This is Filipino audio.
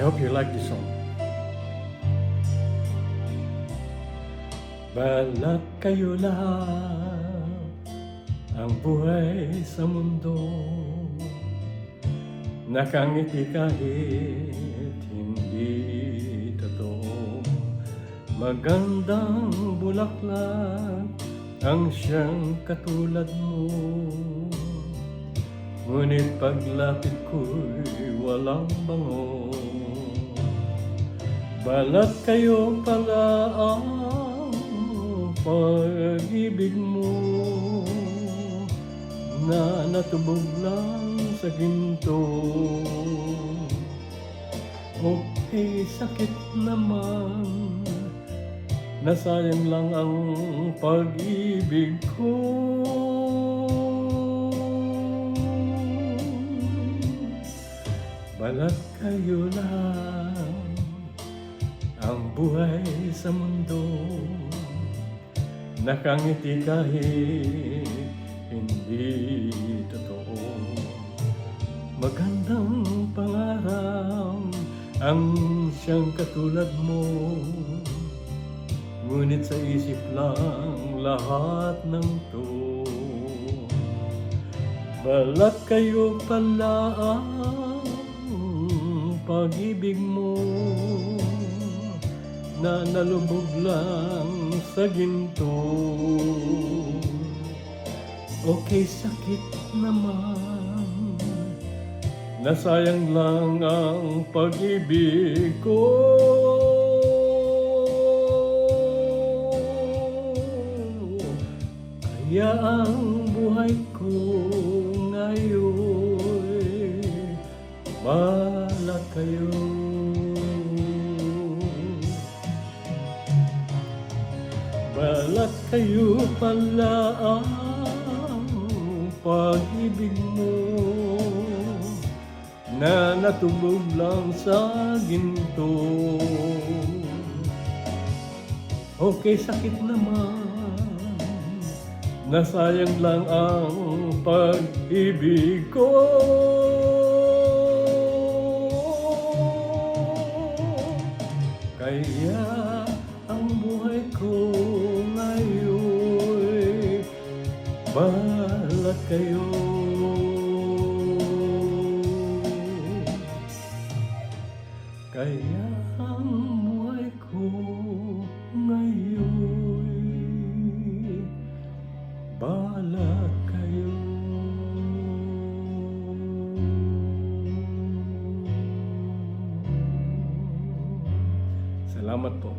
hope you like this song. Balat kayo lahat ang buhay sa mundo, nakangiti kahit hindi totoo. Magandang bulaklak ang siyang katulad mo, ngunit paglapit ko'y walang bango. Balat kayo pala ang pag-ibig mo, na natubog lang sa ginto. Okay, sakit naman, nasayang lang ang pag-ibig ko. Balat kayo lang ang buhay sa mundo, nakangiti kahit hindi totoo. Magandang pangarap ang siyang katulad mo, ngunit sa isip lang lahat ng to. Balat kayo pala ang pag-ibig mo, na nalubog lang sa ginto. Okay, sakit naman, nasayang lang ang pag-ibig ko. Kaya ang buhay ko ngayon, balat kayo. Balat kayo pala ang pag-ibig mo, na natubog lang sa ginto. Okay, sakit naman, nasayang lang ang pag-ibig ko. Kaya ang buhay ko ngayon, balat kayo. Kaya ang buhay ko ngayon, balat kayo. Salamat po.